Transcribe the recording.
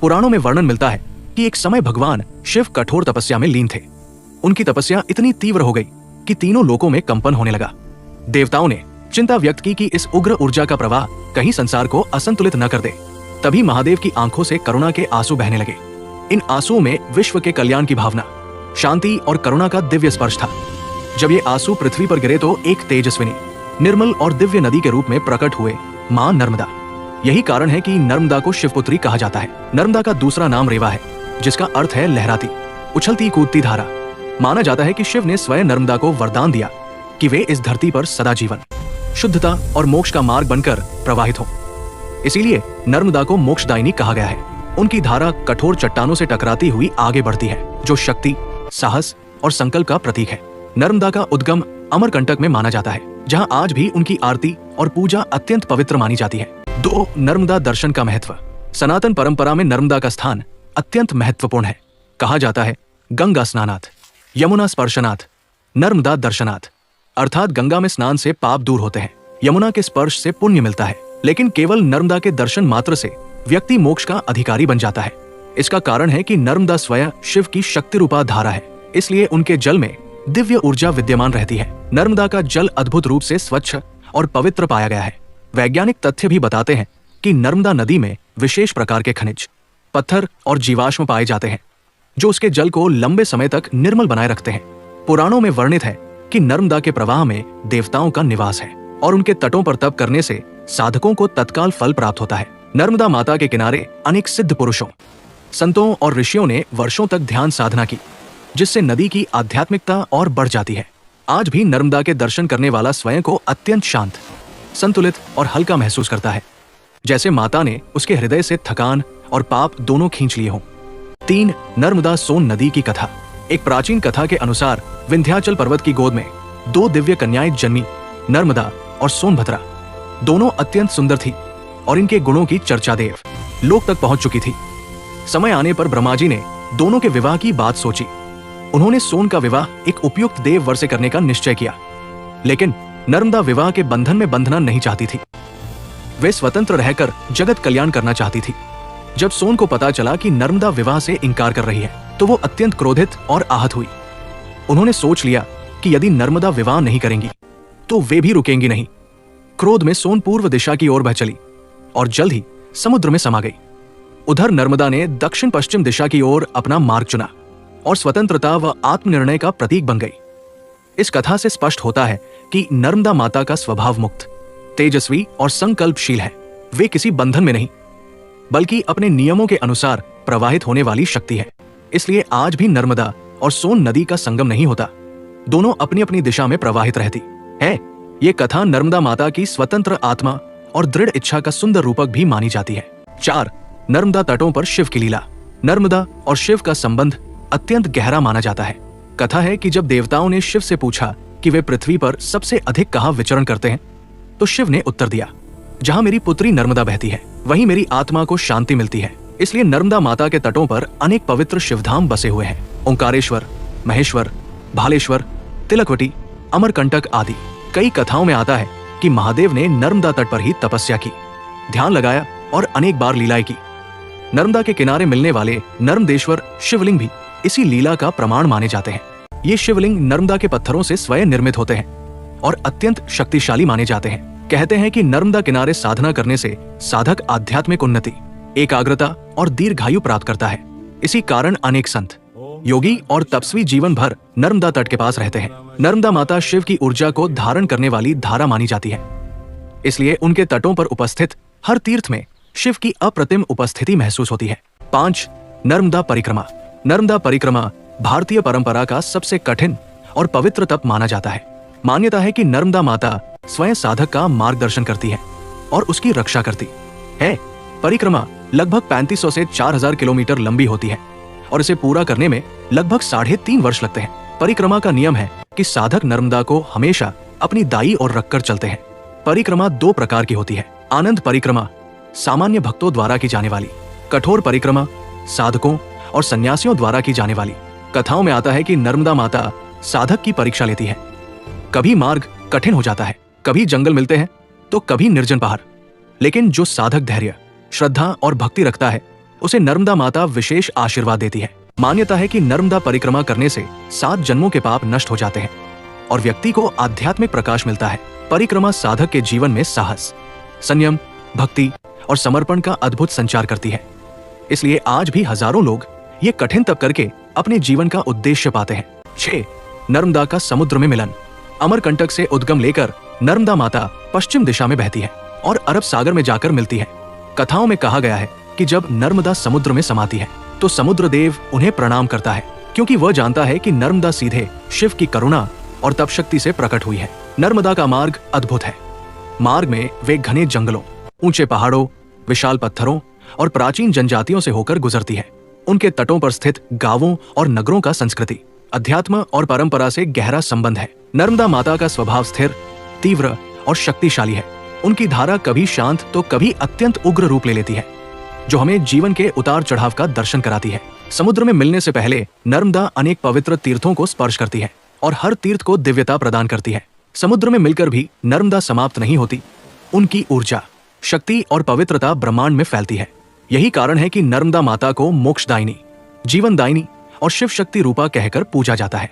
पुराणों में वर्णन मिलता है कि एक समय भगवान शिव कठोर तपस्या में लीन थे। उनकी तपस्या इतनी तीव्र हो गई कि तीनों लोकों में कंपन होने लगा। देवताओं ने चिंता व्यक्त की कि इस उग्र ऊर्जा का प्रवाह कहीं संसार को असंतुलित न कर दे। तभी महादेव की आंखों से करुणा के आंसू बहने लगे। इन आंसुओं में विश्व के कल्याण की भावना, शांति और करुणा का दिव्य स्पर्श था। जब ये आंसू पृथ्वी पर गिरे तो एक तेजस्विनी, निर्मल और दिव्य नदी के रूप में प्रकट हुए मां नर्मदा। यही कारण है कि नर्मदा को शिवपुत्री कहा जाता है। नर्मदा का दूसरा नाम रेवा है, जिसका अर्थ है लहराती, उछलती कूदती धारा। माना जाता है कि शिव ने स्वयं नर्मदा को वरदान दिया कि वे इस धरती पर सदा जीवन, शुद्धता और मोक्ष का मार्ग बनकर प्रवाहित हो। इसीलिए नर्मदा को मोक्षदायिनी कहा गया है। उनकी धारा कठोर चट्टानों से टकराती हुई आगे बढ़ती है, जो शक्ति, साहस और संकल्प का प्रतीक है। नर्मदा का उद्गम अमरकंटक में माना जाता है, जहां आज भी उनकी आरती और पूजा अत्यंत पवित्र मानी जाती है। 2. नर्मदा दर्शन का महत्व। सनातन परंपरा में नर्मदा का स्थान अत्यंत महत्वपूर्ण है। कहा जाता है, गंगा स्नानात्, यमुना स्पर्शनात्, नर्मदा दर्शनात्। अर्थात गंगा में स्नान से पाप दूर होते हैं, यमुना के स्पर्श से पुण्य मिलता है, लेकिन केवल नर्मदा के दर्शन मात्र से व्यक्ति मोक्ष का अधिकारी बन जाता है। इसका कारण है कि नर्मदा स्वयं शिव की शक्ति रूपा धारा है, इसलिए उनके जल में दिव्य ऊर्जा विद्यमान रहती है। नर्मदा का जल अद्भुत रूप से स्वच्छ और पवित्र पाया गया है। वैज्ञानिक तथ्य भी बताते हैं कि नर्मदा नदी में विशेष प्रकार के खनिज, पत्थर और जीवाश्म पाए जाते हैं, जो उसके जल को लंबे समय तक निर्मल बनाए रखते हैं। पुराणों में वर्णित है कि नर्मदा के प्रवाह में देवताओं का निवास है और उनके तटों पर तप करने से साधकों को तत्काल फल प्राप्त होता है। नर्मदा माता के किनारे अनेक सिद्ध पुरुषों, संतों और ऋषियों ने वर्षों तक ध्यान साधना की, जिससे नदी की आध्यात्मिकता और बढ़ जाती है। आज भी नर्मदा के दर्शन करने वाला स्वयं को अत्यंत शांत, संतुलित और हल्का महसूस करता है, जैसे माता ने उसके हृदय से थकान और पाप दोनों खींच लिए हों। 3. नर्मदा सोन नदी की कथा। एक प्राचीन कथा के अनुसार विंध्याचल पर्वत की गोद में 2 दिव्य कन्याएं जन्मी, नर्मदा और सोनभद्रा। दोनों अत्यंत सुंदर थी और इनके गुणों की चर्चा देव लोक तक पहुंच चुकी थी। समय आने पर ब्रह्मा जी ने दोनों के विवाह की बात सोची। उन्होंने सोन का विवाह एक उपयुक्त देव वर से करने का निश्चय किया, लेकिन नर्मदा विवाह के बंधन में बंधना नहीं चाहती थी। वे स्वतंत्र रहकर जगत कल्याण करना चाहती थी। जब सोन को पता चला कि नर्मदा विवाह से इनकार कर रही है, तो वो अत्यंत क्रोधित और आहत हुई। उन्होंने सोच लिया कि यदि नर्मदा विवाह नहीं करेंगी तो वे भी रुकेंगी नहीं। क्रोध में सोन पूर्व दिशा की ओर बह चली और जल्द ही समुद्र में समा गई। उधर नर्मदा ने दक्षिण पश्चिम दिशा की ओर अपना मार्ग चुना और स्वतंत्रता व आत्मनिर्णय का प्रतीक बन गई। इस कथा से स्पष्ट होता है कि नर्मदा माता का स्वभाव मुक्त, तेजस्वी और संकल्पशील है। वे किसी बंधन में नहीं, बल्कि अपने नियमों के अनुसार प्रवाहित होने वाली शक्ति है। इसलिए आज भी नर्मदा और सोन नदी का संगम नहीं होता, दोनों अपनी अपनी दिशा में प्रवाहित रहती है। ये कथा नर्मदा माता की स्वतंत्र आत्मा और दृढ़ इच्छा का सुंदर रूपक भी मानी जाती है। 4. नर्मदा तटों पर शिव की लीला। नर्मदा और शिव का संबंध अत्यंत गहरा माना जाता है। कथा है कि जब देवताओं ने शिव से पूछा कि वे पृथ्वी पर सबसे अधिक कहाँ विचरण करते हैं, तो शिव ने उत्तर दिया, जहाँ मेरी पुत्री नर्मदा बहती है, वहीं मेरी आत्मा को शांति मिलती है। इसलिए नर्मदा माता के तटों पर अनेक पवित्र शिवधाम बसे हुए हैं। ओंकारेश्वर, महेश्वर, भालेश्वर, तिलकवटी, अमरकंटक आदि। कई कथाओं में आता है कि महादेव ने नर्मदा तट पर ही तपस्या की, ध्यान लगाया और अनेक बार लीलाएं की। नर्मदा के किनारे मिलने वाले नर्मदेश्वर शिवलिंग भी इसी लीला का प्रमाण माने जाते हैं। ये शिवलिंग नर्मदा के पत्थरों से स्वयं निर्मित होते हैं और अत्यंत शक्तिशाली माने जाते हैं। कहते हैं कि नर्मदा किनारे साधना करने से साधक आध्यात्मिक उन्नति, एकाग्रता और दीर्घायु प्राप्त करता है। इसी कारण अनेक संत, योगी और तपस्वी जीवन भर नर्मदा तट के पास रहते हैं। नर्मदा माता शिव की ऊर्जा को धारण करने वाली धारा मानी जाती है, इसलिए उनके तटों पर उपस्थित हर तीर्थ में शिव की अप्रतिम उपस्थिति महसूस होती है। 5. नर्मदा परिक्रमा। नर्मदा परिक्रमा भारतीय परंपरा का सबसे कठिन और पवित्र तप माना जाता है। मान्यता है कि नर्मदा माता स्वयं साधक का मार्गदर्शन करती है और उसकी रक्षा करती है। परिक्रमा लगभग 3500 से 4000 किलोमीटर लंबी होती है और इसे पूरा करने में लगभग 3.5 वर्ष लगते हैं। परिक्रमा का नियम है कि साधक नर्मदा को हमेशा अपनी दाईं ओर रखकर चलते हैं। परिक्रमा 2 प्रकार की होती है। आनंद परिक्रमा सामान्य भक्तों द्वारा की जाने वाली, कठोर परिक्रमा साधकों और सन्यासियों द्वारा की जाने वाली। कथाओं में आता है कि नर्मदा माता साधक की परीक्षा लेती है। कभी मार्ग कठिन हो जाता है, कभी जंगल मिलते हैं तो कभी निर्जन पहाड़, लेकिन जो साधक धैर्य, श्रद्धा और भक्ति रखता है उसे नर्मदा माता विशेष आशीर्वाद देती है। मान्यता है कि नर्मदा परिक्रमा करने से 7 जन्मों के पाप नष्ट हो जाते हैं और व्यक्ति को आध्यात्मिक प्रकाश मिलता है। परिक्रमा साधक के जीवन में साहस, संयम, भक्ति और समर्पण का अद्भुत संचार करती है। इसलिए आज भी हजारों लोग ये कठिन तप करके अपने जीवन का उद्देश्य पाते हैं। 6. नर्मदा का समुद्र में मिलन। अमरकंटक से उद्गम लेकर नर्मदा माता पश्चिम दिशा में बहती है और अरब सागर में जाकर मिलती है। कथाओं में कहा गया है कि जब नर्मदा समुद्र में समाती है तो समुद्र देव उन्हें प्रणाम करता है, क्योंकि वह जानता है कि नर्मदा सीधे शिव की करुणा और तप शक्ति से प्रकट हुई है। नर्मदा का मार्ग अद्भुत है। मार्ग में वे घने जंगलों, ऊंचे पहाड़ों, विशाल पत्थरों और प्राचीन जनजातियों से होकर गुजरती है। उनके तटों पर स्थित गांवों और नगरों का संस्कृति, अध्यात्म और परंपरा से गहरा संबंध है। नर्मदा माता का स्वभाव स्थिर, तीव्र और शक्तिशाली है। उनकी धारा कभी शांत तो कभी अत्यंत उग्र रूप ले लेती है, जो हमें जीवन के उतार चढ़ाव का दर्शन कराती है। समुद्र में मिलने से पहले नर्मदा अनेक पवित्र तीर्थों को स्पर्श करती है और हर तीर्थ को दिव्यता प्रदान करती है। समुद्र में मिलकर भी नर्मदा समाप्त नहीं होती। उनकी ऊर्जा, शक्ति और पवित्रता ब्रह्मांड में फैलती है। यही कारण है कि नर्मदा माता को मोक्षदायिनी, जीवनदायिनी और शिव शक्ति रूपा कहकर पूजा जाता है।